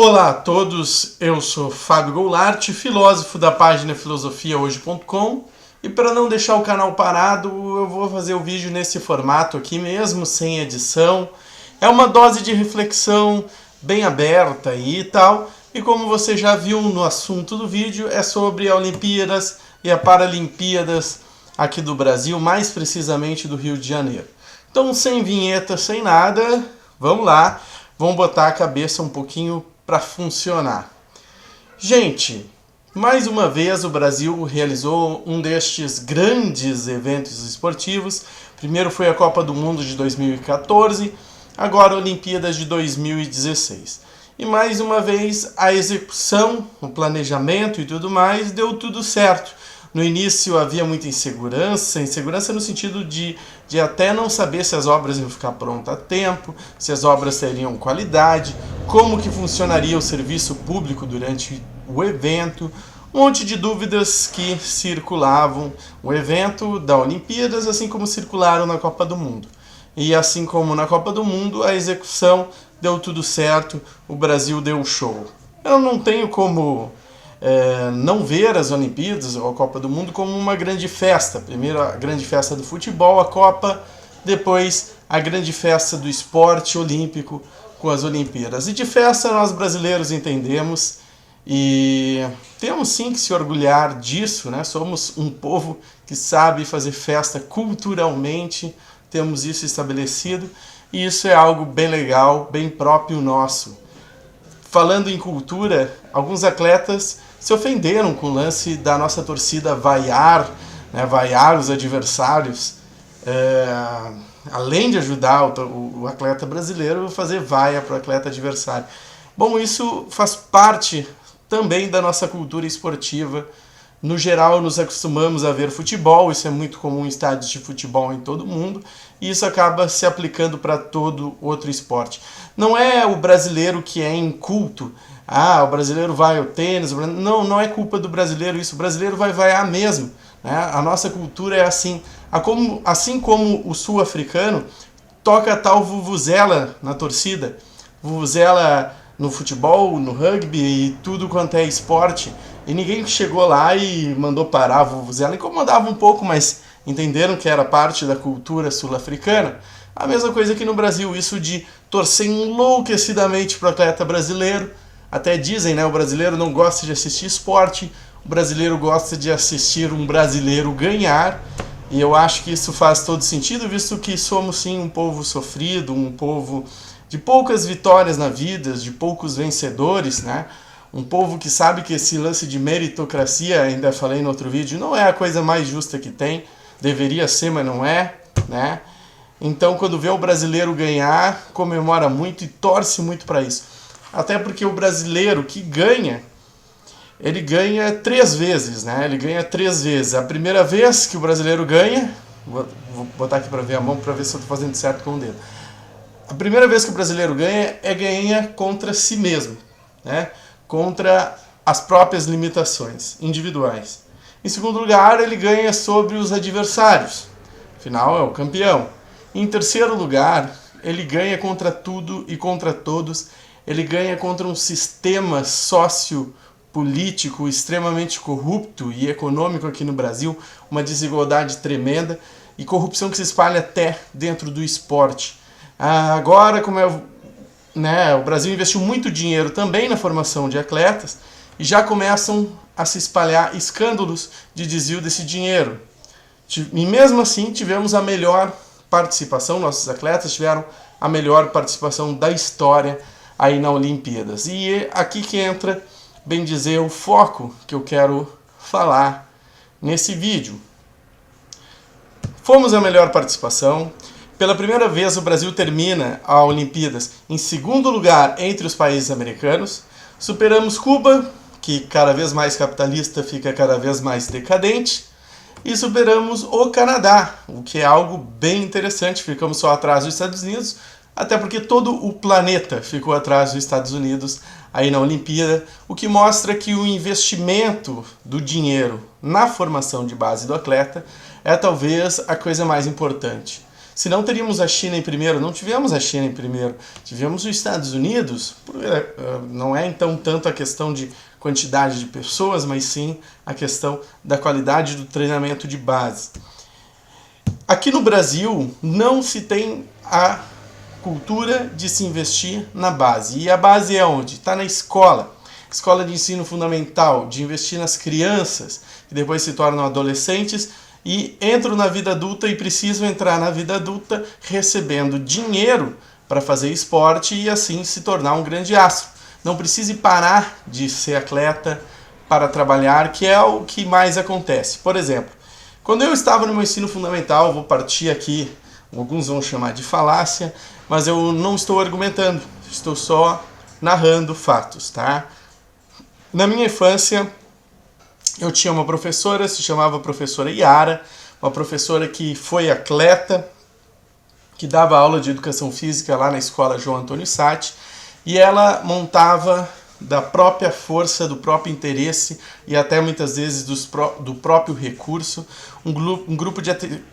Olá a todos, eu sou Fábio Goulart, filósofo da página filosofiahoje.com, e para não deixar o canal parado, eu vou fazer o vídeo nesse formato aqui mesmo, sem edição. É uma dose de reflexão bem aberta e tal, e como você já viu no assunto do vídeo, é sobre a Olimpíadas e a Paralimpíadas aqui do Brasil, mais precisamente do Rio de Janeiro. Então, sem vinheta, sem nada, vamos lá, vamos botar a cabeça um pouquinho para funcionar. Gente, mais uma vez o Brasil realizou um destes grandes eventos esportivos. Primeiro foi a Copa do Mundo de 2014, agora a Olimpíadas de 2016. E mais uma vez a execução, o planejamento e tudo mais deu tudo certo. No início havia muita insegurança no sentido de até não saber se as obras iam ficar prontas a tempo, se as obras teriam qualidade, como que funcionaria o serviço público durante o evento, um monte de dúvidas que circulavam o evento da Olimpíadas, assim como circularam na Copa do Mundo. E assim como na Copa do Mundo, a execução deu tudo certo, o Brasil deu show. Eu não tenho como não ver as Olimpíadas ou a Copa do Mundo como uma grande festa. Primeiro a grande festa do futebol, a Copa, depois a grande festa do esporte olímpico com as Olimpíadas. E de festa nós brasileiros entendemos e temos sim que se orgulhar disso, né? Somos um povo que sabe fazer festa culturalmente, temos isso estabelecido e isso é algo bem legal, bem próprio nosso. Falando em cultura, alguns atletas se ofenderam com o lance da nossa torcida vaiar, né, vaiar os adversários, além de ajudar o atleta brasileiro a fazer vaia para o atleta adversário. Bom, isso faz parte também da nossa cultura esportiva. No geral, nos acostumamos a ver futebol, isso é muito comum em estádios de futebol em todo o mundo, e isso acaba se aplicando para todo outro esporte. Não é o brasileiro que é inculto, o brasileiro vai ao tênis, não é culpa do brasileiro isso, o brasileiro vai vaiar mesmo, né? A nossa cultura é assim, assim como o sul-africano toca a tal vuvuzela na torcida, vuvuzela no futebol, no rugby e tudo quanto é esporte, e ninguém chegou lá e mandou parar a vuvuzela, incomodava um pouco, mas entenderam que era parte da cultura sul-africana. A mesma coisa aqui no Brasil, isso de torcer enlouquecidamente para o atleta brasileiro. Até dizem, né, o brasileiro não gosta de assistir esporte, o brasileiro gosta de assistir um brasileiro ganhar, e eu acho que isso faz todo sentido, visto que somos sim um povo sofrido, um povo de poucas vitórias na vida, de poucos vencedores, né? Um povo que sabe que esse lance de meritocracia, ainda falei no outro vídeo, não é a coisa mais justa que tem, deveria ser, mas não é, né? Então, quando vê o brasileiro ganhar, comemora muito e torce muito para isso. Até porque o brasileiro que ganha, ele ganha 3 vezes, né? Ele ganha 3 vezes. A primeira vez que o brasileiro ganha, vou botar aqui para ver a mão para ver se eu estou fazendo certo com o dedo. A primeira vez que o brasileiro ganha contra si mesmo, né? Contra as próprias limitações individuais. Em segundo lugar, ele ganha sobre os adversários. Afinal, é o campeão. Em terceiro lugar, ele ganha contra tudo e contra todos. Ele ganha contra um sistema sociopolítico extremamente corrupto e econômico aqui no Brasil, uma desigualdade tremenda e corrupção que se espalha até dentro do esporte. Agora, como o Brasil investiu muito dinheiro também na formação de atletas e já começam a se espalhar escândalos de desvio desse dinheiro. E mesmo assim tivemos a melhor participação, nossos atletas tiveram a melhor participação da história aí na Olimpíadas. E é aqui que entra, bem dizer, o foco que eu quero falar nesse vídeo. Fomos a melhor participação. Pela primeira vez o Brasil termina a Olimpíadas em segundo lugar entre os países americanos. Superamos Cuba, que cada vez mais capitalista fica cada vez mais decadente. E superamos o Canadá, o que é algo bem interessante. Ficamos só atrás dos Estados Unidos, até porque todo o planeta ficou atrás dos Estados Unidos aí na Olimpíada, o que mostra que o investimento do dinheiro na formação de base do atleta é talvez a coisa mais importante. Se não teríamos a China em primeiro, não tivemos a China em primeiro, tivemos os Estados Unidos. Não é então tanto a questão de quantidade de pessoas, mas sim a questão da qualidade do treinamento de base. Aqui no Brasil não se tem a cultura de se investir na base. E a base é onde? Está na escola. Escola de ensino fundamental, de investir nas crianças, que depois se tornam adolescentes e entram na vida adulta e precisam entrar na vida adulta recebendo dinheiro para fazer esporte e assim se tornar um grande astro. Não precise parar de ser atleta para trabalhar, que é o que mais acontece. Por exemplo, quando eu estava no meu ensino fundamental, vou partir aqui, alguns vão chamar de falácia, mas eu não estou argumentando, estou só narrando fatos, tá? Na minha infância, eu tinha uma professora, se chamava professora Yara, uma professora que foi atleta, que dava aula de educação física lá na escola João Antônio Satti, e ela montava da própria força, do próprio interesse e até muitas vezes do próprio recurso, um grupo de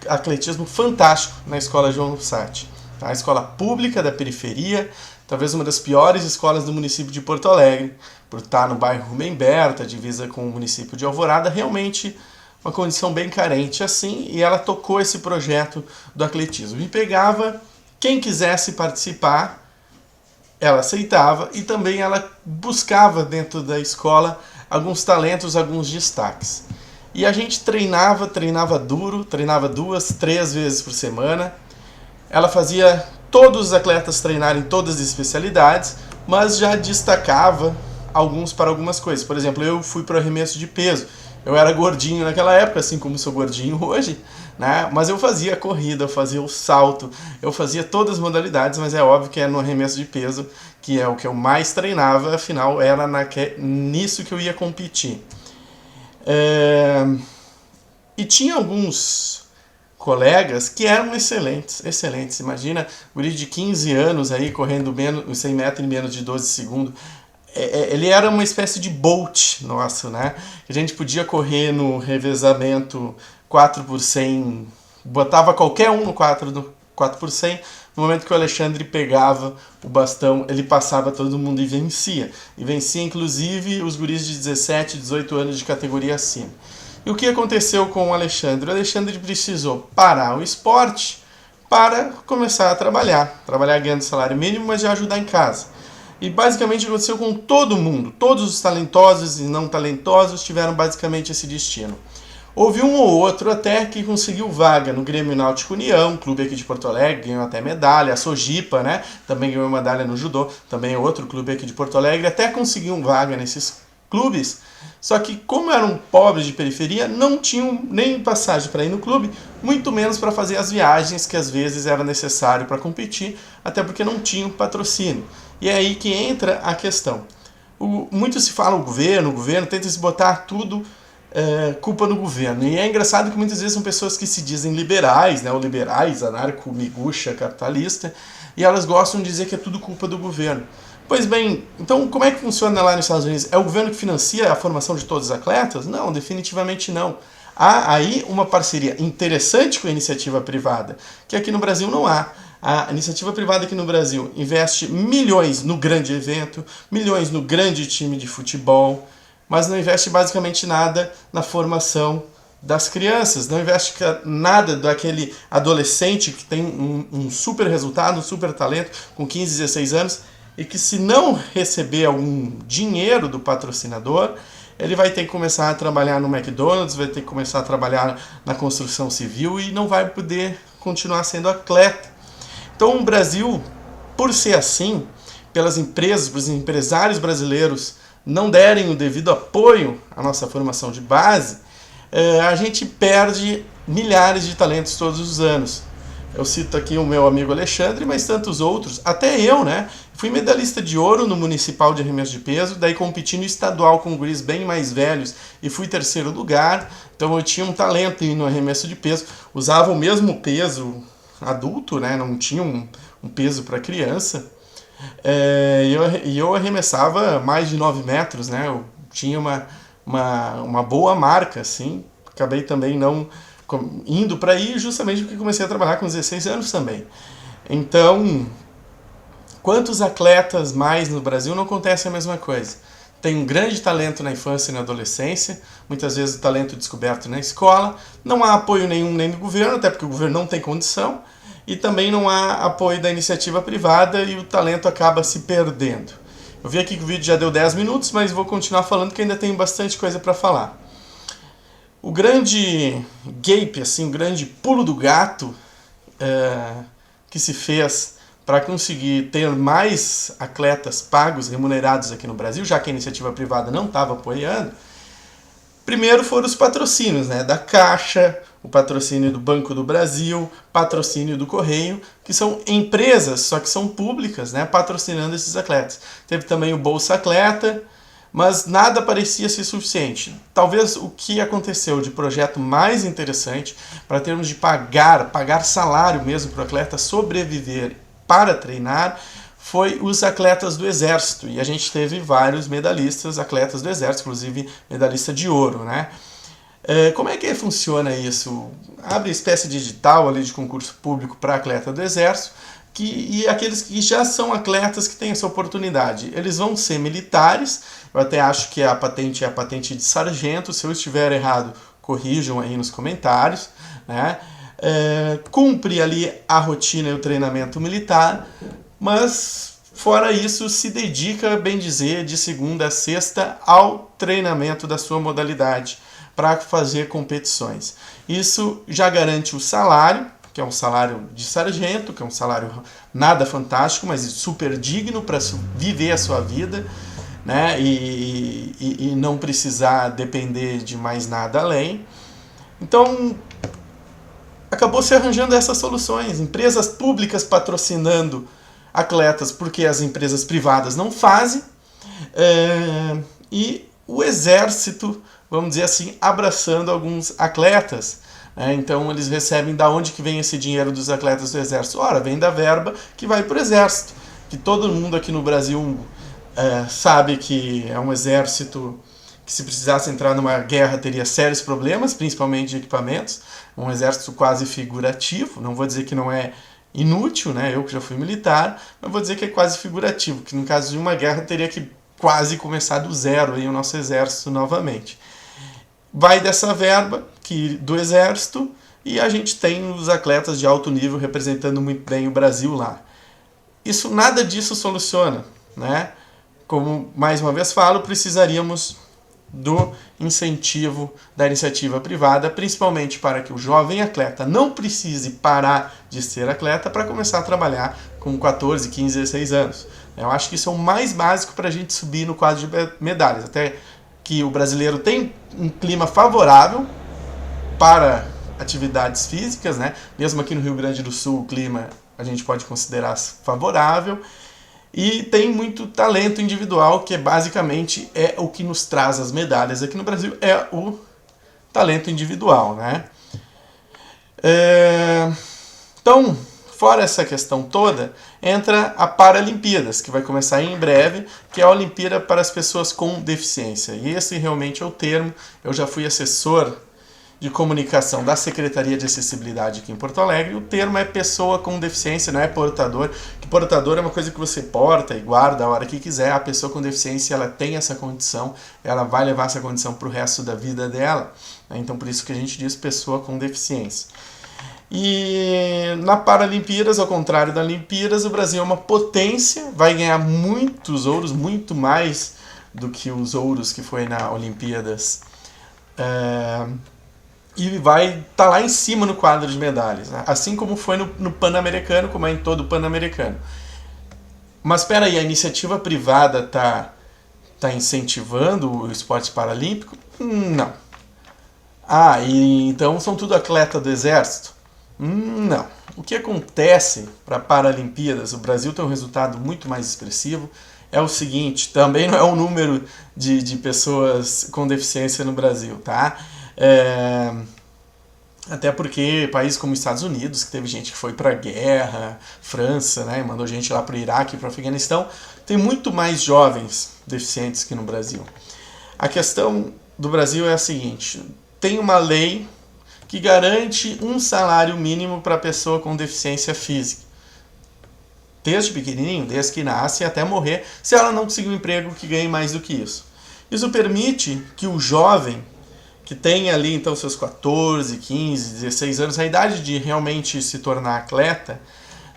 atletismo fantástico na escola João Satti. A escola pública da periferia, talvez uma das piores escolas do município de Porto Alegre, por estar no bairro Rubem Berta, divisa com o município de Alvorada, realmente uma condição bem carente assim, e ela tocou esse projeto do atletismo. E pegava quem quisesse participar, ela aceitava, e também ela buscava dentro da escola alguns talentos, alguns destaques. E a gente treinava duro, treinava 2, 3 vezes por semana. Ela fazia todos os atletas treinarem todas as especialidades, mas já destacava alguns para algumas coisas. Por exemplo, eu fui para o arremesso de peso. Eu era gordinho naquela época, assim como sou gordinho hoje, né? Mas eu fazia a corrida, eu fazia o salto, eu fazia todas as modalidades, mas é óbvio que é no arremesso de peso, que é o que eu mais treinava, afinal era nisso que eu ia competir. E tinha alguns colegas que eram excelentes. Imagina, guri de 15 anos aí correndo 100 metros em menos de 12 segundos. Ele era uma espécie de Bolt nosso, né? A gente podia correr no revezamento 4x100, botava qualquer um no 4x100, no momento que o Alexandre pegava o bastão, ele passava todo mundo e vencia. E vencia inclusive os guris de 17, 18 anos de categoria acima. E o que aconteceu com o Alexandre? O Alexandre precisou parar o esporte para começar a trabalhar ganhando salário mínimo, mas já ajudar em casa. E basicamente aconteceu com todo mundo. Todos os talentosos e não talentosos tiveram basicamente esse destino. Houve um ou outro até que conseguiu vaga no Grêmio Náutico União, clube aqui de Porto Alegre, ganhou até medalha. A Sojipa, né, também ganhou medalha no judô, também é outro clube aqui de Porto Alegre, até conseguiu vaga nesses clubes. Só que como eram pobres de periferia, não tinham nem passagem para ir no clube, muito menos para fazer as viagens que às vezes era necessário para competir, até porque não tinham patrocínio. E é aí que entra a questão. Muito se fala o governo tenta se botar tudo culpa no governo. E é engraçado que muitas vezes são pessoas que se dizem liberais, né, ou liberais, anarco, miguxa, capitalista, e elas gostam de dizer que é tudo culpa do governo. Pois bem, então como é que funciona lá nos Estados Unidos? É o governo que financia a formação de todos os atletas? Não, definitivamente não. Há aí uma parceria interessante com a iniciativa privada, que aqui no Brasil não há. A iniciativa privada aqui no Brasil investe milhões no grande evento, milhões no grande time de futebol, mas não investe basicamente nada na formação das crianças, não investe nada daquele adolescente que tem um super resultado, um super talento, com 15, 16 anos, e que se não receber algum dinheiro do patrocinador, ele vai ter que começar a trabalhar no McDonald's, vai ter que começar a trabalhar na construção civil e não vai poder continuar sendo atleta. Então o Brasil, por ser assim, pelas empresas, pelos empresários brasileiros não derem o devido apoio à nossa formação de base, a gente perde milhares de talentos todos os anos. Eu cito aqui o meu amigo Alexandre, mas tantos outros, até eu, né? Fui medalhista de ouro no Municipal de Arremesso de Peso, daí competi no estadual com guris bem mais velhos e fui 3º lugar, então eu tinha um talento no arremesso de peso, usava o mesmo peso adulto, né? Não tinha um peso para criança, e eu arremessava mais de 9 metros, né? Eu tinha uma boa marca, assim, acabei também não indo para aí justamente porque comecei a trabalhar com 16 anos também. Então, quantos atletas mais no Brasil não acontece a mesma coisa? Tem um grande talento na infância e na adolescência, muitas vezes o talento descoberto na escola, não há apoio nenhum nem do governo, até porque o governo não tem condição, e também não há apoio da iniciativa privada e o talento acaba se perdendo. Eu vi aqui que o vídeo já deu 10 minutos, mas vou continuar falando que ainda tenho bastante coisa para falar. O grande gap, assim, o grande pulo do gato que se fez para conseguir ter mais atletas pagos, remunerados aqui no Brasil, já que a iniciativa privada não estava apoiando, primeiro foram os patrocínios, né, da Caixa, o patrocínio do Banco do Brasil, patrocínio do Correio, que são empresas, só que são públicas, né, patrocinando esses atletas. Teve também o Bolsa Atleta, mas nada parecia ser suficiente. Talvez o que aconteceu de projeto mais interessante, para termos de pagar salário mesmo para o atleta sobreviver para treinar, foi os atletas do Exército. E a gente teve vários medalhistas, atletas do Exército, inclusive medalhista de ouro, né? Como é que funciona isso? Abre espécie de edital ali de concurso público para atleta do Exército, e aqueles que já são atletas que têm essa oportunidade, eles vão ser militares. Eu até acho que a patente é a patente de sargento. Se eu estiver errado, corrijam aí nos comentários, né? Cumpre ali a rotina e o treinamento militar, mas fora isso se dedica, bem dizer, de segunda a sexta ao treinamento da sua modalidade para fazer competições. Isso já garante o salário, que é um salário de sargento, que é um salário nada fantástico, mas super digno para viver a sua vida, né? E não precisar depender de mais nada além. Então, acabou se arranjando essas soluções, empresas públicas patrocinando atletas porque as empresas privadas não fazem, e o Exército, vamos dizer assim, abraçando alguns atletas. Então eles recebem da onde que vem esse dinheiro dos atletas do Exército? Ora, vem da verba que vai para o Exército, que todo mundo aqui no Brasil sabe que é um exército que, se precisasse entrar numa guerra, teria sérios problemas, principalmente de equipamentos. Um exército quase figurativo, não vou dizer que não é inútil, né? Eu que já fui militar, mas vou dizer que é quase figurativo, que no caso de uma guerra teria que quase começar do zero aí o nosso exército novamente. Vai dessa verba do exército, e a gente tem os atletas de alto nível representando muito bem o Brasil lá. Nada disso soluciona, né? Como mais uma vez falo, precisaríamos do incentivo da iniciativa privada, principalmente para que o jovem atleta não precise parar de ser atleta para começar a trabalhar com 14, 15, 16 anos. Eu acho que isso é o mais básico para a gente subir no quadro de medalhas, até que o brasileiro tem um clima favorável para atividades físicas, né? Mesmo aqui no Rio Grande do Sul o clima a gente pode considerar favorável, e tem muito talento individual, que basicamente é o que nos traz as medalhas aqui no Brasil, é o talento individual, né? Então, fora essa questão toda, entra a Paralimpíadas, que vai começar em breve, que é a Olimpíada para as pessoas com deficiência. E esse realmente é o termo. Eu já fui assessor de comunicação da Secretaria de Acessibilidade aqui em Porto Alegre. O termo é pessoa com deficiência, não é portador, que portador é uma coisa que você porta e guarda a hora que quiser. A pessoa com deficiência, ela tem essa condição, ela vai levar essa condição para o resto da vida dela, né? Então por isso que a gente diz pessoa com deficiência. E na Paralimpíadas, ao contrário da Olimpíadas, o Brasil é uma potência, vai ganhar muitos ouros, muito mais do que os ouros que foi na Olimpíadas, e vai estar lá em cima no quadro de medalhas, né? Assim como foi no Pan-Americano, como é em todo o Pan-Americano. Mas espera aí, a iniciativa privada tá incentivando o esporte paralímpico? Não. E então são tudo atleta do Exército? Não. O que acontece para Paralimpíadas, o Brasil tem um resultado muito mais expressivo, é o seguinte: também não é o número de pessoas com deficiência no Brasil, tá? Até porque países como os Estados Unidos, que teve gente que foi para a guerra, França, né, mandou gente lá para o Iraque, para o Afeganistão, tem muito mais jovens deficientes que no Brasil. A questão do Brasil é a seguinte: tem uma lei que garante um salário mínimo para a pessoa com deficiência física. Desde pequenininho, desde que nasce até morrer, se ela não conseguir um emprego que ganhe mais do que isso. Isso permite que o jovem, que tem ali então seus 14, 15, 16 anos, a idade de realmente se tornar atleta,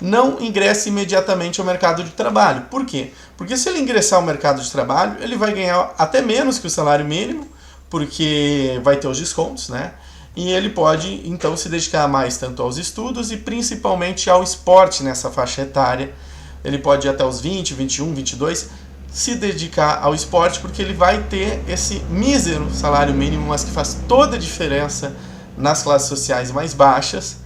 não ingresse imediatamente ao mercado de trabalho. Por quê? Porque se ele ingressar ao mercado de trabalho, ele vai ganhar até menos que o salário mínimo, porque vai ter os descontos, né? E ele pode então se dedicar mais tanto aos estudos e principalmente ao esporte nessa faixa etária. Ele pode ir até os 20, 21, 22 se dedicar ao esporte, porque ele vai ter esse mísero salário mínimo, mas que faz toda a diferença nas classes sociais mais baixas,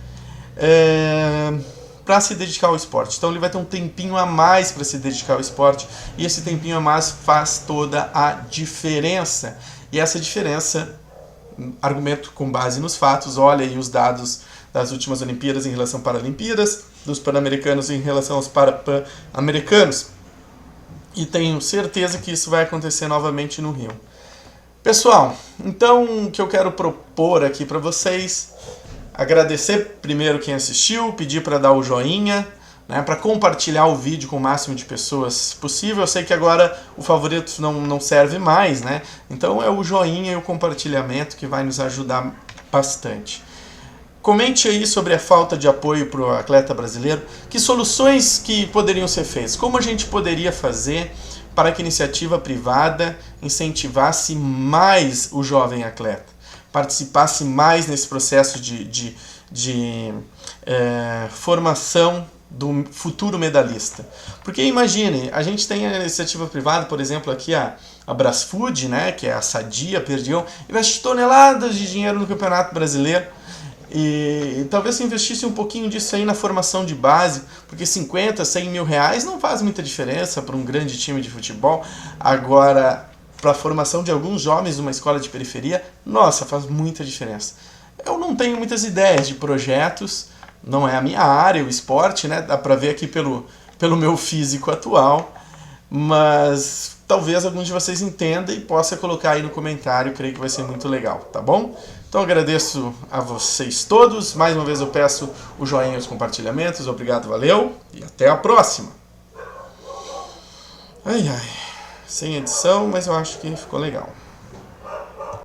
para se dedicar ao esporte. Então ele vai ter um tempinho a mais para se dedicar ao esporte, e esse tempinho a mais faz toda a diferença. E essa diferença, argumento com base nos fatos, olha aí os dados das últimas Olimpíadas em relação às Paralimpíadas, dos Pan-Americanos em relação aos Pan-Americanos, e tenho certeza que isso vai acontecer novamente no Rio. Pessoal, então o que eu quero propor aqui para vocês, agradecer primeiro quem assistiu, pedir para dar o joinha, né, para compartilhar o vídeo com o máximo de pessoas possível. Eu sei que agora o favorito não serve mais, né? Então é o joinha e o compartilhamento que vai nos ajudar bastante. Comente aí sobre a falta de apoio para o atleta brasileiro, que soluções que poderiam ser feitas, como a gente poderia fazer para que a iniciativa privada incentivasse mais o jovem atleta, participasse mais nesse processo de formação do futuro medalhista. Porque imagine, a gente tem a iniciativa privada, por exemplo, aqui a Brasfood, né, que é a Sadia, Perdigão, investe toneladas de dinheiro no Campeonato Brasileiro. E talvez se investisse um pouquinho disso aí na formação de base, porque 50, 100 mil reais não faz muita diferença para um grande time de futebol. Agora, para a formação de alguns jovens numa escola de periferia, nossa, faz muita diferença. Eu não tenho muitas ideias de projetos, não é a minha área, o esporte, né? Dá para ver aqui pelo meu físico atual, mas talvez alguns de vocês entendam e possa colocar aí no comentário, creio que vai ser muito legal, tá bom? Então agradeço a vocês todos, mais uma vez eu peço o joinha e os compartilhamentos, obrigado, valeu e até a próxima! Ai, sem edição, mas eu acho que ficou legal.